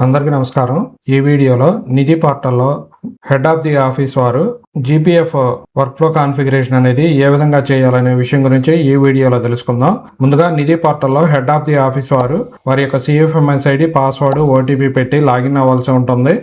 అందరికీ నమస్కారం. ఈ వీడియోలో నిధి పోర్టల్లో హెడ్ ఆఫ్ ది ఆఫీస్ వారు జీపీఎఫ్ వర్క్ ఫ్లో కాన్ఫిగరేషన్ అనేది ఏ విధంగా చేయాలనే విషయం గురించి ఈ వీడియోలో తెలుసుకుందాం. ముందుగా నిధి పోర్టల్లో హెడ్ ఆఫ్ ది ఆఫీస్ వారు వారి యొక్క సిఎఫ్ఎంఎస్ ఐడి, పాస్వర్డ్, ఓటీపీ పెట్టి లాగిన్ అవ్వాల్సి ఉంటుంది.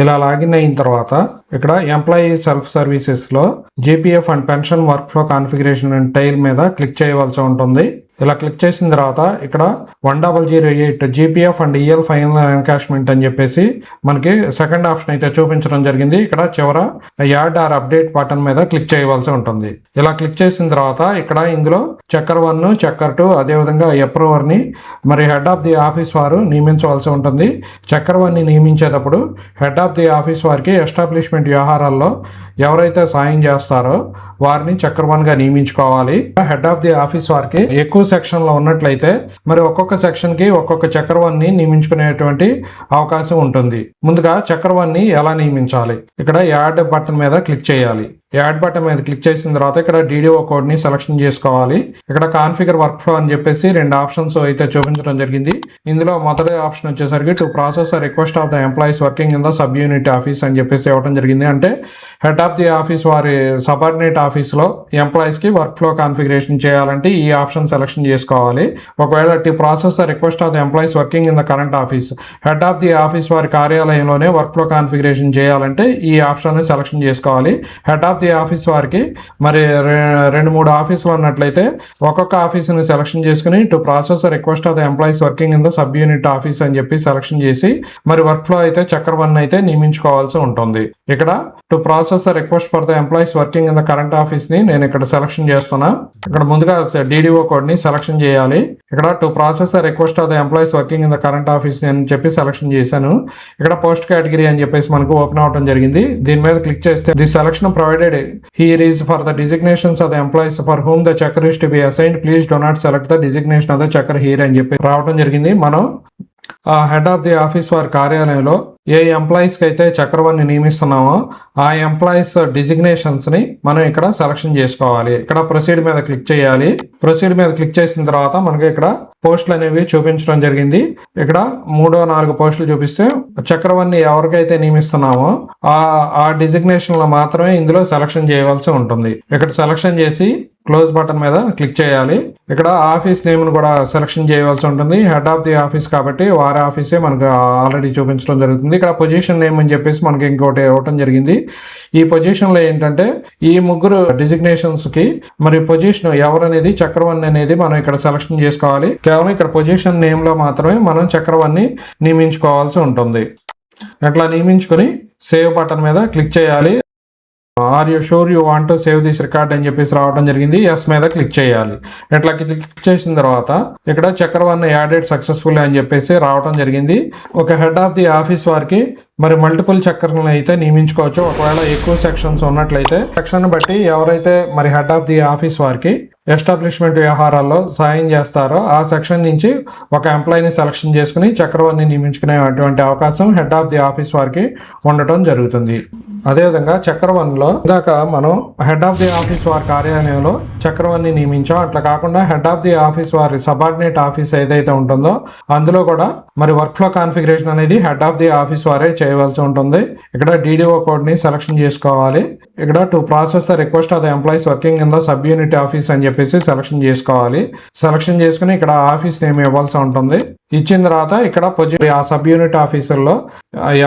ఇలా లాగిన్ అయిన తర్వాత ఇక్కడ ఎంప్లాయీ సెల్ఫ్ సర్వీసెస్లో GPF and pension work flow configuration and tile మీద క్లిక్ చేయవలసి ఉంటుంది. ఇలా క్లిక్ చేసిన తర్వాత ఇక్కడ 1008 GPF and EL final encashment అని చెప్పేసి మనకి సెకండ్ ఆప్షన్ అయితే చూపించడం జరిగింది. ఇక్కడ చివర యాడ్ ఆర్ అప్డేట్ బటన్ మీద క్లిక్ చేయవలసి ఉంటుంది. ఇలా క్లిక్ చేసిన తర్వాత ఇక్కడ ఇందులో చక్కర్ 1, చక్కర్ 2 అదేవిధంగా అప్రూవర్ని మరి హెడ్ ఆఫ్ ది ఆఫీస్ వారు నియమించవలసి ఉంటుంది. చక్కర్ 1ని నియమించేటప్పుడు హెడ్ ఆఫ్ ది ఆఫీస్ వారికి ఎస్టాబ్లిష్మెంట్ వ్యవహారాల్లో ఎవరైతే సాయం చేస్తారో వారిని చక్కర్ 1గా నియమించుకోవాలి. హెడ్ ఆఫ్ ది ఆఫీస్ వారికి ఎక్కువ సెక్షన్ లో ఉన్నట్లయితే మరి ఒక్కొక్క సెక్షన్ కి ఒక్కొక్క చక్కర్ 1ని నియమించుకునేటువంటి అవకాశం ఉంటుంది. ముందుగా చక్కర్ 1ని ఎలా నియమించాలి? ఇక్కడ యాడ్ బటన్ మీద క్లిక్ చేయాలి. యాడ్ బటన్ మీద క్లిక్ చేసిన తర్వాత ఇక్కడ డీడీఓ కోడ్ ని సెలెక్షన్ చేసుకోవాలి. ఇక్కడ కాన్ఫిగర్ వర్క్ ఫ్లో అని చెప్పేసి 2 ఆప్షన్స్ అయితే చూపించడం జరిగింది. ఇందులో మొదటి ఆప్షన్ వచ్చేసరికి to process request of the employees working in the sub unit office అని చెప్పేసి ఇవ్వడం జరిగింది. అంటే హెడ్ ఆఫ్ ది ఆఫీస్ వారి సబార్డినేట్ ఆఫీస్ లో ఎంప్లాయీస్ కి వర్క్ ఫ్లో కాన్ఫిగరేషన్ చేయాలంటే ఈ ఆప్షన్ సెలెక్షన్ చేసుకోవాలి. ఒకవేళ to process request of the employees working in the current office, head of the office వారి కార్యాలయంలోనే వర్క్ ఫ్లో కాన్ఫిగరేషన్ చేయాలంటే ఈ ఆప్షన్ సెలెక్షన్ చేసుకోవాలి. హెడ్ ఆఫ్ ది ఆఫీస్ వారికి మరి 2-3 ఆఫీసులు ఉన్నట్లయితే ఒక్కొక్క ఆఫీసుని సెలెక్షన్ చేసుకుని to process request of the employees working in the sub unit office అని చెప్పి సెలెక్షన్ చేసి మరి వర్క్ ఫ్లో అయితే చక్కర్ 1 అయితే నియమించుకోవాల్సి ఉంటుంది. ఇక్కడ to process the request for the employees working in the current office ని నేను ఇక్కడ సెలెక్షన్ చేస్తున్నా. ఇక్కడ ముందుగా డీడీఓ కోడ్ ని సెలెక్షన్ చేయాలి. ఇక్కడ to process the request of the employees working in the current office అని చెప్పి సెలెక్షన్ చేశాను. ఇక్కడ పోస్ట్ కేటగిరీ అని చెప్పేసి మనకు ఓపెన్ అవడం జరిగింది. దీని మీద క్లిక్ చేస్తే the selection provided here is for the designations of the employees for whom the checker is to be assigned. Please do not select the designation of the checker here అని చెప్పి రావడం జరిగింది. మనం హెడ్ ఆఫ్ ది ఆఫీస్ వారి కార్యాలయంలో ఏ ఎంప్లాయీస్కి అయితే చక్కర్ 1ని నియమిస్తున్నామో ఆ ఎంప్లాయీస్ డిజిగ్నేషన్స్ని మనం ఇక్కడ సెలక్షన్ చేసుకోవాలి. ఇక్కడ ప్రొసీడ్ మీద క్లిక్ చేయాలి. ప్రొసీడ్ మీద క్లిక్ చేసిన తర్వాత మనకి ఇక్కడ పోస్టులు అనేవి చూపించడం జరిగింది. ఇక్కడ 3-4 పోస్టులు చూపిస్తే చక్కర్ 1ని ఎవరికైతే నియమిస్తున్నామో ఆ డిజిగ్నేషన్లో మాత్రమే ఇందులో సెలక్షన్ చేయవలసి ఉంటుంది. ఇక్కడ సెలక్షన్ చేసి క్లోజ్ బటన్ మీద క్లిక్ చేయాలి. ఇక్కడ ఆఫీస్ నేమ్ ను కూడా సెలక్షన్ చేయవలసి ఉంటుంది. హెడ్ ఆఫ్ ది ఆఫీస్ కాబట్టి వారి ఆఫీసే మనకు ఆల్రెడీ చూపించడం జరుగుతుంది. ఇక్కడ పొజిషన్ నేమ్ అని చెప్పేసి మనకి ఇంకోటి ఇవ్వటం జరిగింది. ఈ పొజిషన్ లో ఏంటంటే ఈ 3 డిజిగ్నేషన్స్ కి మరి పొజిషన్ ఎవరనేది చక్కర్ 1 అనేది మనం ఇక్కడ సెలక్షన్ చేసుకోవాలి. కేవలం ఇక్కడ పొజిషన్ నేమ్ లో మాత్రమే మనం చక్కర్ 1ని నియమించుకోవాల్సి ఉంటుంది. అట్లా నియమించుకొని సేవ్ బటన్ మీద క్లిక్ చేయాలి. Are you sure you want to save this record అని చెప్పేసి రావడం జరిగింది. ఎస్ మీద క్లిక్ చేయాలి. ఇట్లా క్లిక్ చేసిన తర్వాత ఇక్కడ చక్కర్ 1 యాడెడ్ సక్సెస్ఫుల్ అని చెప్పేసి రావడం జరిగింది. ఒక హెడ్ ఆఫ్ ది ఆఫీస్ వారికి మరి మల్టిపుల్ చక్కర్లను అయితే నియమించుకోవచ్చు. ఒకవేళ ఎక్కువ సెక్షన్స్ ఉన్నట్లయితే సెక్షన్ బట్టి ఎవరైతే మరి హెడ్ ఆఫ్ ది ఆఫీస్ వారికి ఎస్టాబ్లిష్మెంట్ వ్యవహారాల్లో సాయం చేస్తారో ఆ సెక్షన్ నుంచి ఒక ఎంప్లాయీని సెలక్షన్ చేసుకుని చక్కర్ 1ని నియమించుకునేటువంటి అవకాశం హెడ్ ఆఫ్ ది ఆఫీస్ వారికి ఉండటం జరుగుతుంది. అదేవిధంగా చక్కర్ 1లో ఇందాక మనం హెడ్ ఆఫ్ ది ఆఫీస్ వారి కార్యాలయంలో చక్కర్ 1ని నియమించాం. అట్లా కాకుండా హెడ్ ఆఫ్ ది ఆఫీస్ వారి సబార్డినేట్ ఆఫీస్ ఏదైతే ఉంటుందో అందులో కూడా మరి వర్క్ ఫ్లో కాన్ఫిగరేషన్ అనేది హెడ్ ఆఫ్ ది ఆఫీస్ వారే చేయవలసి ఉంటుంది. ఇక్కడ డీడీఓ కోడ్ ని సెలక్షన్ చేసుకోవాలి. ఇక్కడ to process the request of the employees working in the sub unit office అని చెప్పేసి సెలక్షన్ చేసుకోవాలి. సెలక్షన్ చేసుకుని ఇక్కడ ఆఫీస్ నేమ్ ఇవ్వాల్సి ఉంటుంది. ఇచ్చిన తర్వాత ఇక్కడ ఆ సబ్ యూనిట్ ఆఫీసర్లో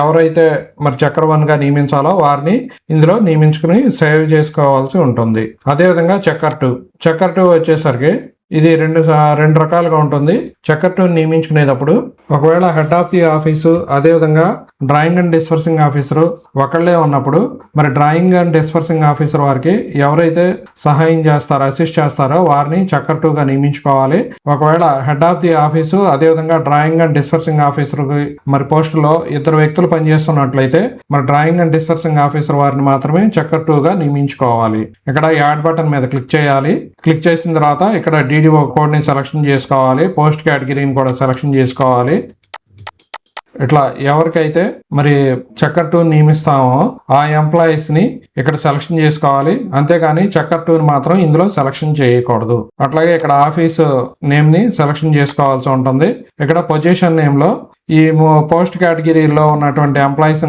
ఎవరైతే మరి చక్కర్ 1గా నియమించాలో వారిని ఇందులో నియమించుకుని సేవ్ చేసుకోవాల్సి ఉంటుంది. అదేవిధంగా చక్కర్ 2 వచ్చేసరికి ఇది రెండు రకాలుగా ఉంటుంది. చక్కర్ 2 నియమించుకునేటప్పుడు ఒకవేళ హెడ్ ఆఫ్ ది ఆఫీసు అదేవిధంగా డ్రాయింగ్ అండ్ డిస్పర్సింగ్ ఆఫీసరు ఒకళ్ళే ఉన్నప్పుడు మరి డ్రాయింగ్ అండ్ డిస్పర్సింగ్ ఆఫీసర్ వారికి ఎవరైతే సహాయం చేస్తారో అసిస్ట్ చేస్తారో వారిని చక్కర్ 2గా నియమించుకోవాలి. ఒకవేళ హెడ్ ఆఫ్ ది ఆఫీసు అదేవిధంగా డ్రాయింగ్ అండ్ డిస్పర్సింగ్ ఆఫీసర్ మరి పోస్టులో 2 వ్యక్తులు పనిచేస్తున్నట్లయితే మరి డ్రాయింగ్ అండ్ డిస్పర్సింగ్ ఆఫీసర్ వారిని మాత్రమే చక్కర్ 2గా నియమించుకోవాలి. ఇక్కడ యాడ్ బటన్ మీద క్లిక్ చేయాలి. క్లిక్ చేసిన తర్వాత ఇక్కడ డీడీఓ కోడ్ ని సెలక్షన్ చేసుకోవాలి. పోస్ట్ కేటగిరీని కూడా సెలక్షన్ చేసుకోవాలి. ఇట్లా ఎవరికైతే మరి చక్కర్ 2 నియమిస్తామో ఆ ఎంప్లాయీస్ ని ఇక్కడ సెలక్షన్ చేసుకోవాలి. అంతేగాని చక్కర్ 2 మాత్రం ఇందులో సెలక్షన్ చేయకూడదు. అట్లాగే ఇక్కడ ఆఫీస్ నేమ్ ని సెలక్షన్ చేసుకోవాల్సి ఉంటుంది. ఇక్కడ పొజిషన్ నేమ్ లో ఈ పోస్ట్ కేటగిరీలో ఉన్నటువంటి ఎంప్లాయీస్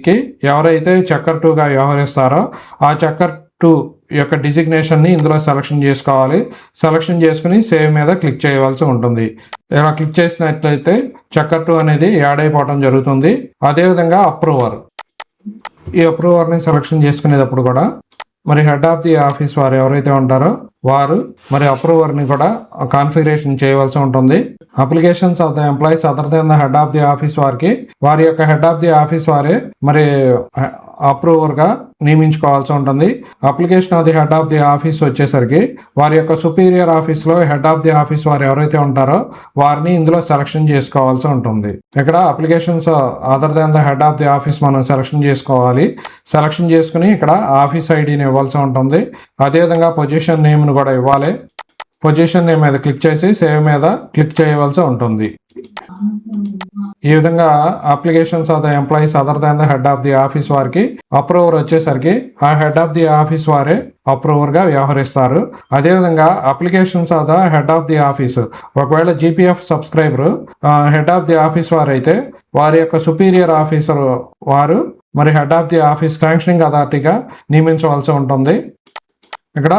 కి ఎవరైతే చక్కర్ 2 గా వ్యవహరిస్తారో ఆ చక్కర్ 2 యొక్క డిజిగ్నేషన్ ని ఇందులో సెలక్షన్ చేసుకోవాలి. సెలక్షన్ చేసుకుని సేవ్ మీద క్లిక్ చేయవలసి ఉంటుంది. ఇలా క్లిక్ చేసినట్లయితే చక్కర్ 2 అనేది యాడ్ అయిపోవడం జరుగుతుంది. అదేవిధంగా అప్రూవర్, ఈ అప్రూవర్ ని సెలక్షన్ చేసుకునేటప్పుడు కూడా మరి హెడ్ ఆఫ్ ది ఆఫీస్ వారు ఎవరైతే ఉంటారో వారు మరి అప్రూవర్ ని కూడా కాన్ఫిగరేషన్ చేయవలసి ఉంటుంది. Applications of the employees other than the head of the office వారికి వారి యొక్క హెడ్ ఆఫ్ ది ఆఫీస్ వారే మరి అప్రూవర్ గా నియమించుకోవాల్సి ఉంటుంది. Application of the head of the office వచ్చేసరికి వారి యొక్క సుపీరియర్ ఆఫీస్ లో హెడ్ ఆఫ్ ది ఆఫీస్ వారు ఎవరైతే ఉంటారో వారిని ఇందులో సెలక్షన్ చేసుకోవాల్సి ఉంటుంది. ఇక్కడ applications other than the head of the office మనం సెలక్షన్ చేసుకోవాలి. సెలక్షన్ చేసుకుని ఇక్కడ ఆఫీస్ ఐడిని ఇవ్వాల్సి ఉంటుంది. అదేవిధంగా పొజిషన్ నేమ్ ను కూడా ఇవ్వాలి. పొజిషన్ నేమ్ మీద క్లిక్ చేసి సేవ్ మీద క్లిక్ చేయవలసి ఉంటుంది. ఈ విధంగా applications of the employees other than the head of the office వారికి అప్రూవర్ వచ్చేసరికి ఆ హెడ్ ఆఫ్ ది ఆఫీస్ వారే అప్రూవర్ గా వ్యవహరిస్తారు. అదేవిధంగా applications of the head of the office ఒకవేళ GPF subscriber head of the office వారు అయితే వారి యొక్క సుపీరియర్ ఆఫీసర్ వారు మరి head of the office sanctioning అథారిటీగా నియమించవలసి ఉంటుంది. ఇక్కడ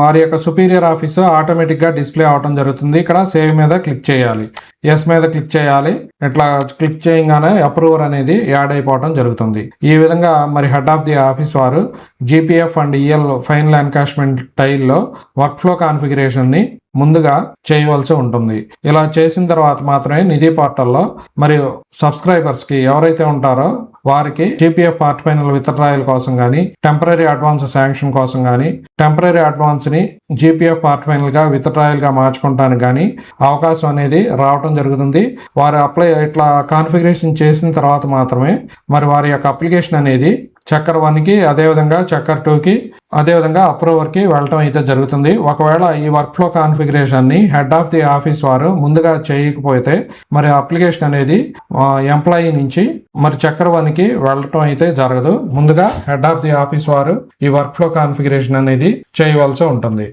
వారి యొక్క సుపీరియర్ ఆఫీస్ ఆటోమేటిక్ గా డిస్ప్లే అవడం జరుగుతుంది. ఇక్కడ సేవ్ మీద క్లిక్ చేయాలి, ఎస్ మీద క్లిక్ చేయాలి. ఇట్లా క్లిక్ చేయగానే అప్రూవర్ అనేది యాడ్ అయిపోవడం జరుగుతుంది. ఈ విధంగా మరి హెడ్ ఆఫ్ ది ఆఫీస్ వారు GPF and EL final encashment టైల్లో వర్క్ ఫ్లో కాన్ఫిగరేషన్ ని ముందుగా చేయవలసి ఉంటుంది. ఇలా చేసిన తర్వాత మాత్రమే నిధి పోర్టల్లో మరియు సబ్స్క్రైబర్స్ కి ఎవరైతే ఉంటారో వారికి జీపీఎఫ్ పార్ట్ ఫైనల్ విత్డ్రాయల్ కోసం కానీ టెంపరీ అడ్వాన్స్ శాంక్షన్ కోసం కానీ టెంపరీ అడ్వాన్స్ ని జీపీఎఫ్ పార్ట్ ఫైనల్ గా విత్డ్రాయల్ గా మార్చుకోవడానికి కానీ అవకాశం అనేది రావడం జరుగుతుంది. వారు అప్లై ఇట్లా కాన్ఫిగరేషన్ చేసిన తర్వాత మాత్రమే మరి వారి యొక్క అప్లికేషన్ అనేది చక్కర్ 1కి అదేవిధంగా చక్కర్ 2కి అదేవిధంగా అప్రూవర్ కి వెళ్ళటం అయితే జరుగుతుంది. ఒకవేళ ఈ వర్క్ ఫ్లో కాన్ఫిగరేషన్ ని హెడ్ ఆఫ్ ది ఆఫీస్ వారు ముందుగా చేయకపోతే మరి అప్లికేషన్ అనేది ఎంప్లాయీ నుంచి మరి చక్కర్ 1కి వెళ్ళటం అయితే జరగదు. ముందుగా హెడ్ ఆఫ్ ది ఆఫీస్ వారు ఈ వర్క్ ఫ్లో కాన్ఫిగరేషన్ అనేది చేయవలసి ఉంటుంది.